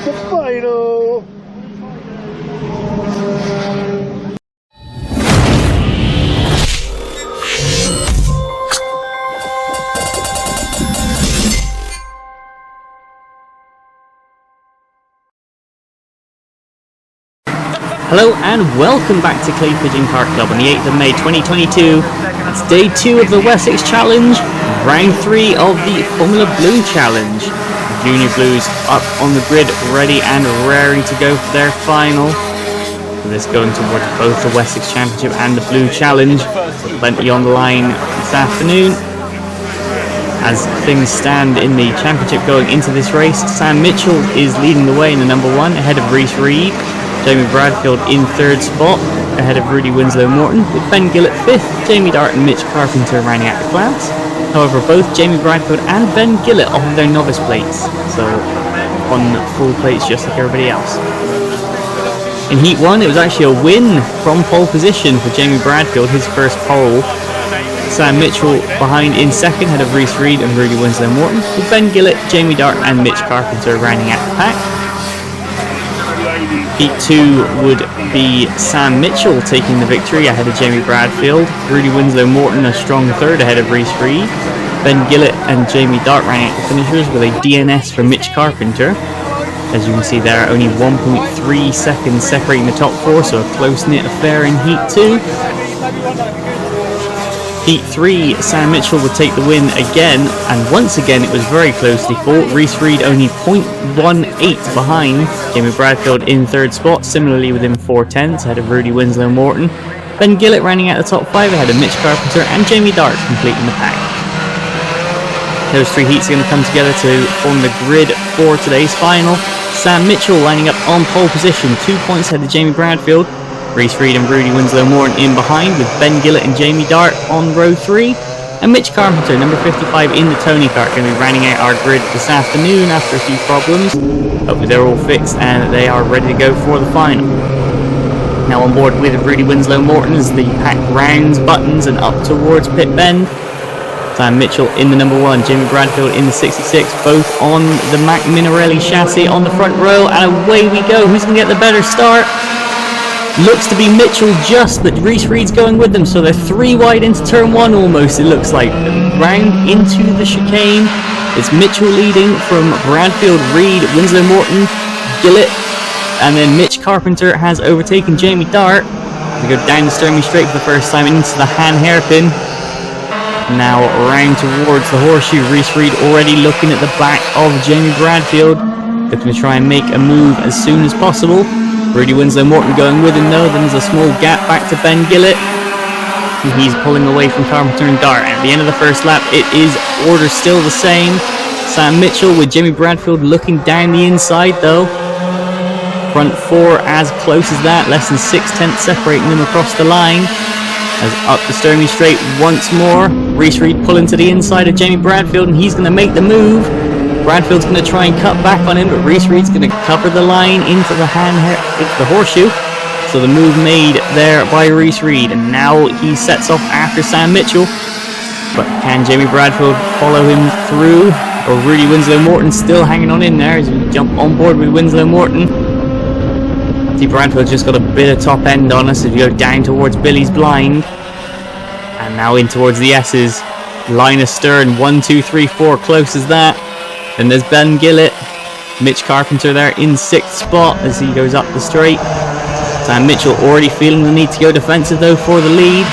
the final. Hello and welcome back to Clay Pigeon Kart Club on the 8th of May 2022. It's day 2 of the Wessex Challenge, round 3 of the Formula Blue Challenge. Junior Blues up on the grid, ready and raring to go for their final. So this going towards both the Wessex Championship and the Blue Challenge. So plenty on the line this afternoon. As things stand in the championship going into this race, Sam Mitchell is leading the way in the number 1 ahead of Rhys Reed. Jamie Bradfield in 3rd spot ahead of Rudy Winslow Morton, with Ben Gillett 5th, Jamie Dart and Mitch Carpenter rounding out the class. However, both Jamie Bradfield and Ben Gillett off of their novice plates, so on full plates just like everybody else. In Heat 1 it was actually a win from pole position for Jamie Bradfield, his first pole. Sam Mitchell behind in 2nd ahead of Rhys Reed and Rudy Winslow Morton, with Ben Gillett, Jamie Dart and Mitch Carpenter rounding out the pack. Heat 2 would be Sam Mitchell taking the victory ahead of Jamie Bradfield, Rudy Winslow Morton a strong 3rd ahead of Rhys Reed, Ben Gillett and Jamie Dart rounding out the finishers with a DNS for Mitch Carpenter. As you can see there, only 1.3 seconds separating the top 4, so a close-knit affair in Heat 2. Heat 3, Sam Mitchell would take the win again, and once again it was very closely fought. Rhys Reed only 0.18 behind Jamie Bradfield in 3rd spot, similarly within 4/10 ahead of Rudy Winslow Morton. Ben Gillett rounding out the top 5 ahead of Mitch Carpenter, and Jamie Dart completing the pack. Those 3 heats are going to come together to form the grid for today's final. Sam Mitchell lining up on pole position, 2 points ahead of Jamie Bradfield. Rhys Reed and Rudy Winslow Morton in behind, with Ben Gillett and Jamie Dart on row 3. And Mitch Carpenter, number 55 in the Tony Kart, going to be rounding out our grid this afternoon after a few problems. Hopefully they're all fixed and they are ready to go for the final. Now on board with Rudy Winslow Morton as the pack rounds buttons and up towards pit bend. Sam Mitchell in the number 1, Jamie Bradfield in the 66, both on the Mac Minarelli chassis on the front row, and away we go. Who's going to get the better start? Looks to be Mitchell just, but Rhys Reed's going with them, so they're 3 wide into turn 1 almost, it looks like. Round into the chicane. It's Mitchell leading from Bradfield, Reed, Winslow Morton, Gillett, and then Mitch Carpenter has overtaken Jamie Dart. They go down the Sturmey Straight for the first time into the Han hairpin. Now around towards the horseshoe. Rhys Reed already looking at the back of Jamie Bradfield, looking to try and make a move as soon as possible. Rudy Winslow Morton going with him though. Then there's a small gap back to Ben Gillett. He's pulling away from Carpenter and Dart. At the end of the first lap, it is order still the same. Sam Mitchell with Jamie Bradfield looking down the inside though. Front 4 as close as that, less than 6/10 separating them across the line. As up the Sturmey Straight once more, Rhys Reed pulling to the inside of Jamie Bradfield, and he's going to make the move. Bradfield's going to try and cut back on him, but Rhys Reed's going to cover the line into the horseshoe. So the move made there by Rhys Reed, and now he sets off after Sam Mitchell. But can Jamie Bradfield follow him through? Or Rudy Winslow Morton still hanging on in there as we jump on board with Winslow Morton. See, Bradfield's just got a bit of top end on us as we go down towards Billy's blind. And now in towards the S's. Line astern, 1, 2, 3, 4, close as that. Then there's Ben Gillett, Mitch Carpenter there in 6th spot as he goes up the straight. Sam Mitchell already feeling the need to go defensive though for the lead.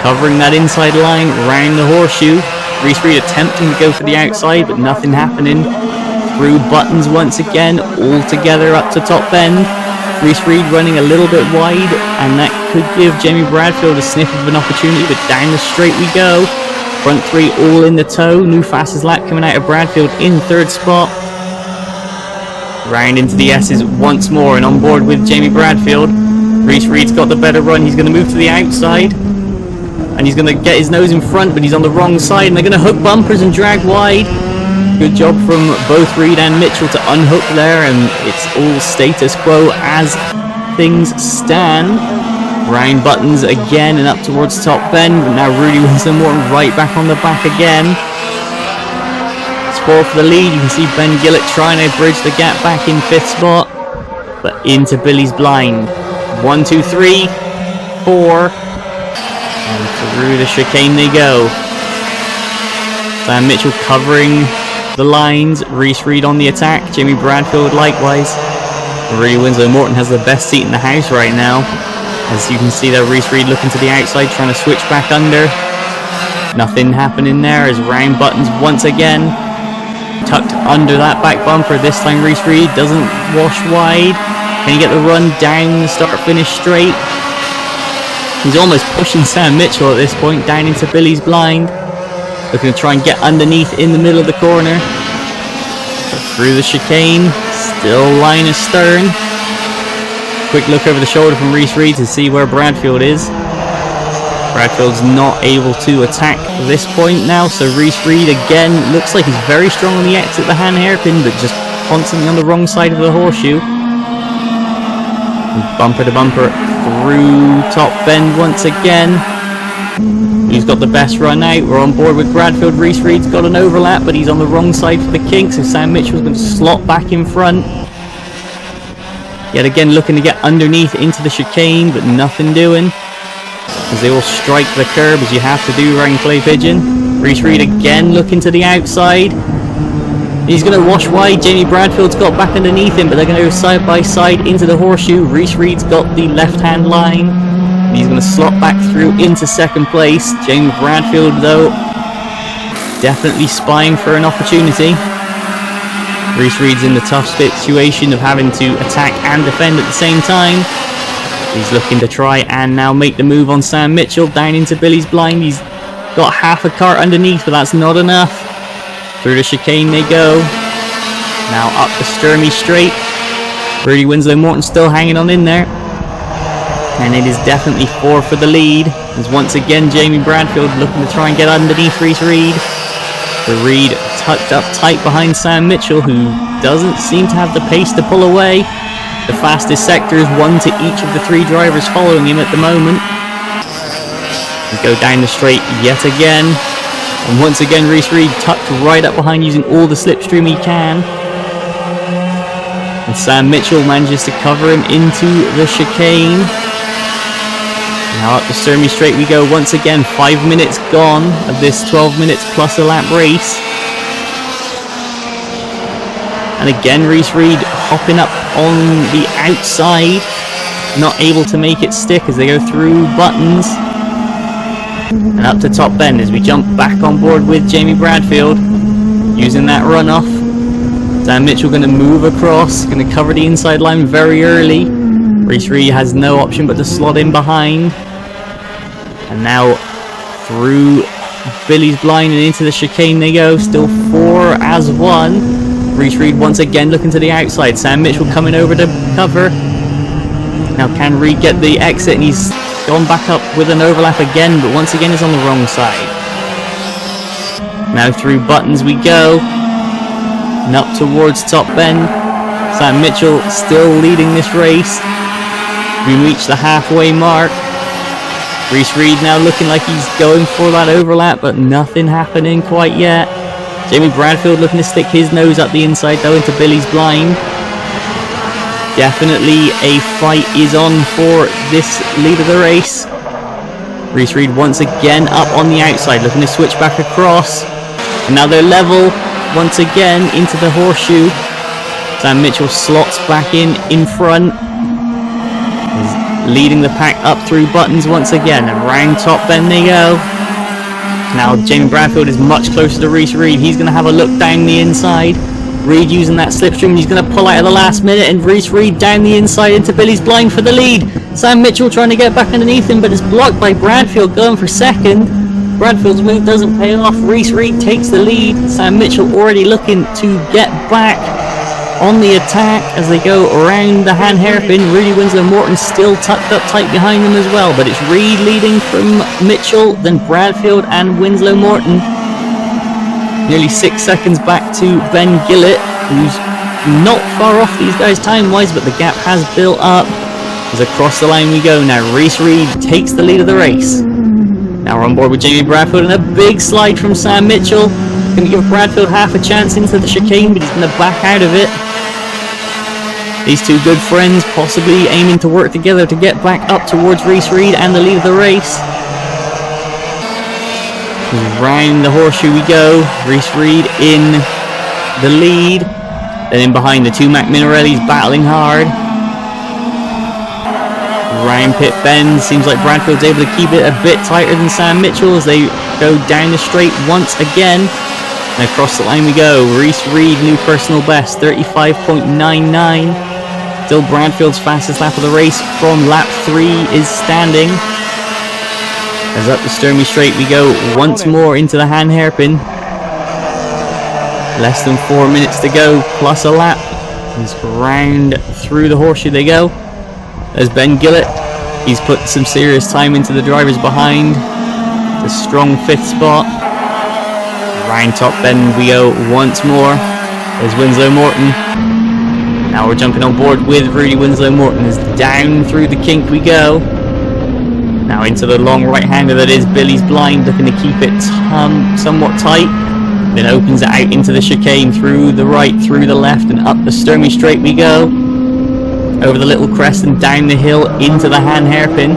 Covering that inside line round the horseshoe. Rhys Reed attempting to go for the outside, but nothing happening. Through buttons once again, all together up to top end. Rhys Reed running a little bit wide, and that could give Jamie Bradfield a sniff of an opportunity, but down the straight we go. Front 3 all in the tow. New fastest lap coming out of Bradfield in 3rd spot. Round into the S's once more and on board with Jamie Bradfield. Rhys Reed's got the better run. He's going to move to the outside. And he's going to get his nose in front, but he's on the wrong side. And they're going to hook bumpers and drag wide. Good job from both Reed and Mitchell to unhook there. And it's all status quo as things stand. Round buttons again and up towards top bend, but now Rudy Winslow Morton right back on the back again. It's 4 for the lead. You can see Ben Gillett trying to bridge the gap back in 5th spot, but into Billy's blind. 1, 2, 3, 4, and through the chicane they go. Sam Mitchell covering the lines, Reese Reed on the attack, Jimmy Bradfield likewise. Really, Winslow Morton has the best seat in the house right now. As you can see there, Reese Reed looking to the outside, trying to switch back under. Nothing happening there as round buttons once again. Tucked under that back bumper. This time Reese Reed doesn't wash wide. Can he get the run down the start-finish straight? He's almost pushing Sam Mitchell at this point down into Billy's blind. Looking to try and get underneath in the middle of the corner. Through the chicane. Still line astern. Quick look over the shoulder from Reese Reed to see where Bradfield is. Bradfield's not able to attack this point now, so Reese Reed again looks like he's very strong on the exit, the hand hairpin, but just constantly on the wrong side of the horseshoe. And bumper to bumper through top bend once again. He's got the best run out. We're on board with Bradfield. Reese Reed's got an overlap, but he's on the wrong side for the kink, so Sam Mitchell's going to slot back in front. Yet again looking to get underneath into the chicane, but nothing doing. As they all strike the curb, as you have to do around Clay Pigeon. Reese Reed again looking to the outside. He's going to wash wide. Jamie Bradfield's got back underneath him, but they're going to go side by side into the horseshoe. Reese Reed's got the left-hand line. He's going to slot back through into 2nd place. Jamie Bradfield, though, definitely spying for an opportunity. Reese Reed's in the tough situation of having to attack and defend at the same time. He's looking to try and now make the move on Sam Mitchell down into Billy's blind. He's got half a cart underneath, but that's not enough. Through the chicane they go. Now up the Sturmey straight. Rudy Winslow Morton still hanging on in there. And it is definitely 4 for the lead. As once again Jamie Bradfield looking to try and get underneath Reese Reed. The Reed tucked up tight behind Sam Mitchell, who doesn't seem to have the pace to pull away. The fastest sector is 1 to each of the 3 drivers following him at the moment. We go down the straight yet again. And once again Reese Reed tucked right up behind, using all the slipstream he can. And Sam Mitchell manages to cover him into the chicane. Now up the Sturmey straight we go once again. 5 minutes gone of this 12 minutes plus a lap race. And again Reese Reed hopping up on the outside, not able to make it stick as they go through buttons. And up to top bend as we jump back on board with Jamie Bradfield, using that runoff. Sam Mitchell going to move across, going to cover the inside line very early. Reese Reed has no option but to slot in behind. And now through Billy's blind and into the chicane they go, still 4 as 1. Reese Reed once again looking to the outside. Sam Mitchell coming over to cover. Now can Reed get the exit, and he's gone back up with an overlap again, but once again is on the wrong side. Now through buttons we go. And up towards top bend. Sam Mitchell still leading this race. We reach the halfway mark. Reese Reed now looking like he's going for that overlap, but nothing happening quite yet. Jamie Bradfield looking to stick his nose up the inside though into Billy's blind. Definitely a fight is on for this lead of the race. Reese Reed once again up on the outside, looking to switch back across. And now they're level once again into the horseshoe. Sam Mitchell slots back in front. He's leading the pack up through buttons once again, and round top bend they go. Now Jamie Bradfield is much closer to Reese Reed. He's going to have a look down the inside. Reed using that slipstream. He's going to pull out at the last minute, and Reese Reed down the inside into Billy's blind for the lead. Sam Mitchell trying to get back underneath him, but it's blocked by Bradfield going for second. Bradfield's move doesn't pay off. Reese Reed takes the lead. Sam Mitchell already looking to get back on the attack as they go around the hand hairpin. Rudy Winslow Morton still tucked up tight behind them as well, but it's Reed leading from Mitchell, then Bradfield and Winslow Morton. Nearly 6 seconds back to Ben Gillett, who's not far off these guys time-wise, but the gap has built up. As across the line we go now. Reese Reed takes the lead of the race. Now we're on board with Jamie Bradfield, and a big slide from Sam Mitchell. Going to give Bradfield half a chance into the chicane, but he's going to back out of it. These two good friends possibly aiming to work together to get back up towards Rhys Reed and the lead of the race. Round the horseshoe we go. Rhys Reed in the lead. Then in behind, the two Mac Minarellis battling hard. Round pit bend. Seems like Bradfield's able to keep it a bit tighter than Sam Mitchell as they go down the straight once again. And across the line we go. Rhys Reed, new personal best, 35.99. Still Bradfield's fastest lap of the race from lap 3 is standing. As up the Sturmey straight we go once more into the hand hairpin. Less than 4 minutes to go, plus a lap. As round through the horseshoe they go. There's Ben Gillett. He's put some serious time into the drivers behind. The strong 5th spot. Round top bend we go once more. There's Winslow Morton. Now we're jumping on board with Rudy Winslow Morton. As down through the kink we go. Now into the long right-hander that is Billy's Blind, looking to keep it somewhat tight. Then opens it out into the chicane, through the right, through the left, and up the Sturmey straight we go. Over the little crest and down the hill into the hand hairpin.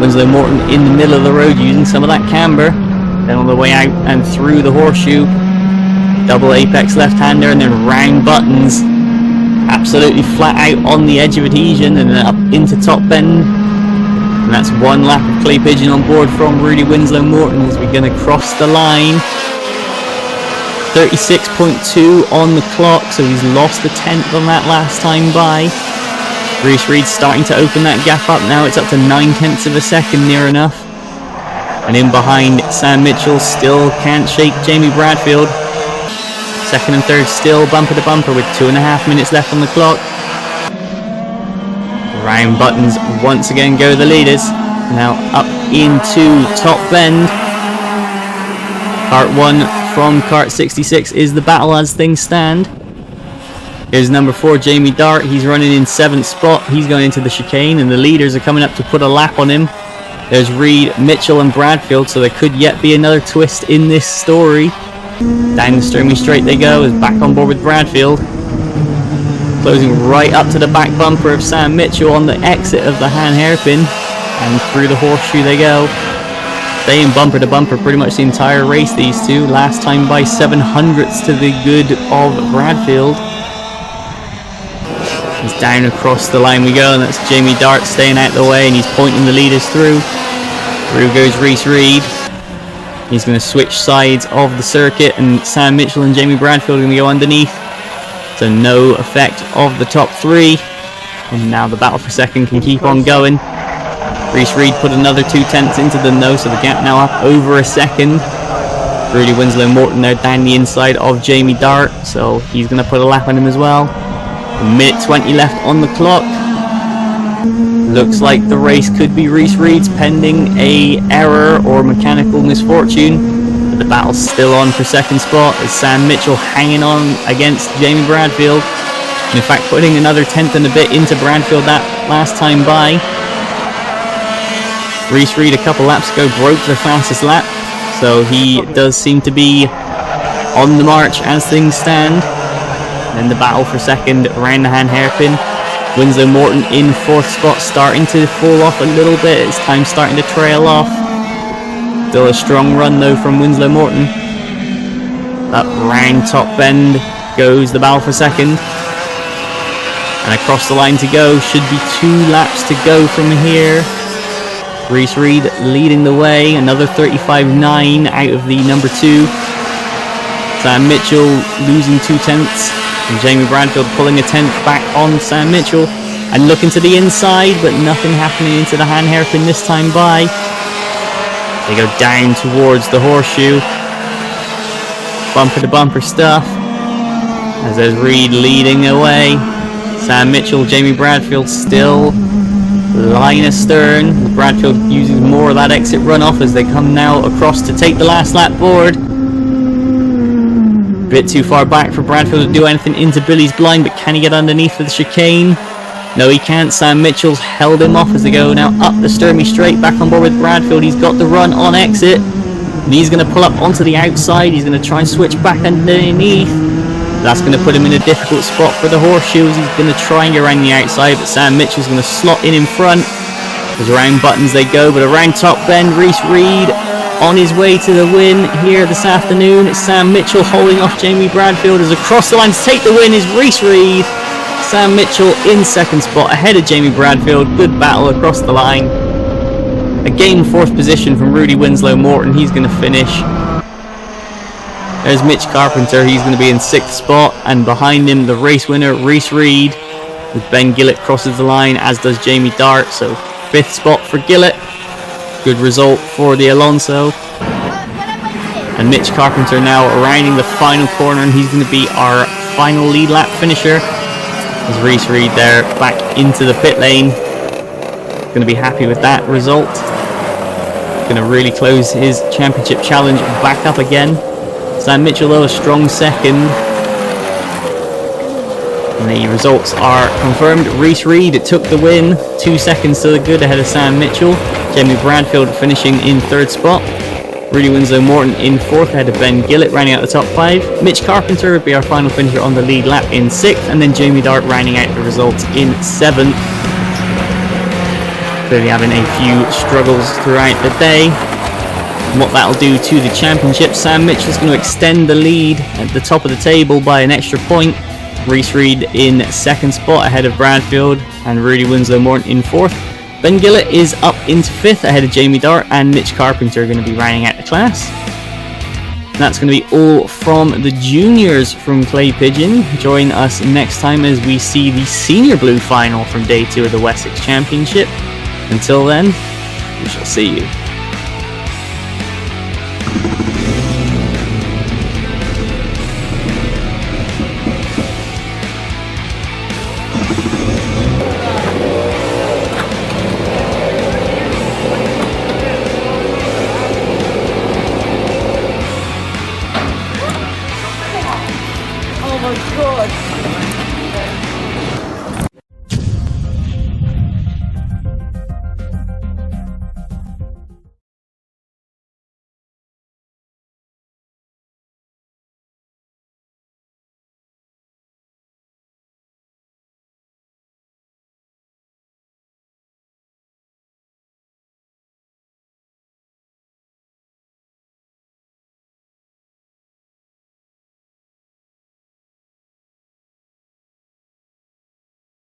Winslow Morton in the middle of the road using some of that camber. Then on the way out and through the horseshoe. Double apex left-hander and then round buttons. Absolutely flat out on the edge of adhesion and then up into top bend. And that's one lap of Clay Pigeon on board from Rudy Winslow Morton as we're going to cross the line. 36.2 on the clock, so he's lost a tenth on that last time by. Rhys Reed starting to open that gap up now. It's up to 9/10 of a second, near enough. And in behind, Sam Mitchell still can't shake Jamie Bradfield. Second and third still bumper to bumper with 2.5 minutes left on the clock. Round buttons once again go the leaders. Now up into top bend. Kart 1 from Kart 66 is the battle as things stand. Here's number 4, Jamie Dart. He's running in 7th spot. He's going into the chicane and the leaders are coming up to put a lap on him. There's Reed, Mitchell and Bradfield, so there could yet be another twist in this story. Down the Sturmey straight they go, is back on board with Bradfield. Closing right up to the back bumper of Sam Mitchell on the exit of the hand hairpin. And through the horseshoe they go. Staying bumper to bumper pretty much the entire race, these two. Last time by 7/100ths to the good of Bradfield. He's down across the line we go, and that's Jamie Dart staying out the way, and he's pointing the leaders through. Through goes Rhys Reed. He's going to switch sides of the circuit, and Sam Mitchell and Jamie Bradfield are going to go underneath. So no effect of the top 3. And now the battle for second can keep on going. Rhys Reed put another 2/10 into them though, so the gap now up over a second. Rudy Winslow Morton there down the inside of Jamie Dart, so he's going to put a lap on him as well. A minute 20 left on the clock. Looks like the race could be Rhys Reed's pending a error or mechanical misfortune. But the battle's still on for second spot as Sam Mitchell hanging on against Jamie Bradfield. And in fact putting another 10th and a bit into Bradfield that last time by. Rhys Reed a couple laps ago broke the fastest lap, so he does seem to be on the march as things stand. And the battle for second around the hand hairpin. Winslow Morton in 4th spot, starting to fall off a little bit. His time starting to trail off. Still a strong run though from Winslow Morton. Up round top bend goes the battle for second. And across the line to go. Should be 2 laps to go from here. Rhys Reed leading the way. Another 35.9 out of the number 2. Sam Mitchell losing 2/10. And Jamie Bradfield pulling a 10th back on Sam Mitchell. And looking to the inside, but nothing happening into the hand hairpin this time by. They go down towards the horseshoe. Bumper to bumper stuff. As there's Reed leading away. Sam Mitchell, Jamie Bradfield still line astern. Bradfield uses more of that exit runoff as they come now across to take the last lap board. Bit too far back for Bradfield to do anything into Billy's Blind, but can he get underneath for the chicane? No, he can't. Sam Mitchell's held him off as they go now up the Sturmey straight, back on board with Bradfield. He's got the run on exit. And he's going to pull up onto the outside. He's going to try and switch back underneath. That's going to put him in a difficult spot for the horseshoes. He's going to try and get around the outside, but Sam Mitchell's going to slot in front. As around buttons they go, but around top bend, Reese Reed on his way to the win here this afternoon. Sam Mitchell holding off Jamie Bradfield as across the line to take the win is Reese Reed. Sam Mitchell in second spot ahead of Jamie Bradfield. Good battle across the line. A game fourth position from Rudy Winslow Morton. He's going to finish. There's Mitch Carpenter. He's going to be in sixth spot, and behind him the race winner Reese Reed. With Ben Gillett crosses the line, as does Jamie Dart. So fifth spot for Gillett. Good result for the Alonso. And Mitch Carpenter now rounding the final corner, and he's going to be our final lead lap finisher. As Reese Reed there back into the pit lane. Going to be happy with that result. Going to really close his championship challenge back up again. Sam Mitchell though a strong second. And the results are confirmed. Reese Reed took the win, 2 seconds to the good ahead of Sam Mitchell. Jamie Bradfield finishing in third spot. Rudy Winslow Morton in fourth ahead of Ben Gillett, rounding out the top 5. Mitch Carpenter would be our final finisher on the lead lap in 6th, and then Jamie Dart rounding out the results in 7th. Clearly having a few struggles throughout the day. And what that'll do to the championship, Sam Mitchell's going to extend the lead at the top of the table by an extra point. Reese Reed in second spot ahead of Bradfield, and Rudy Winslow Morton in fourth. Ben Gillett is up into 5th ahead of Jamie Dart, and Mitch Carpenter are going to be rounding out the class. And that's going to be all from the juniors from Clay Pigeon. Join us next time as we see the senior blue final from day 2 of the Wessex Championship. Until then, we shall see you.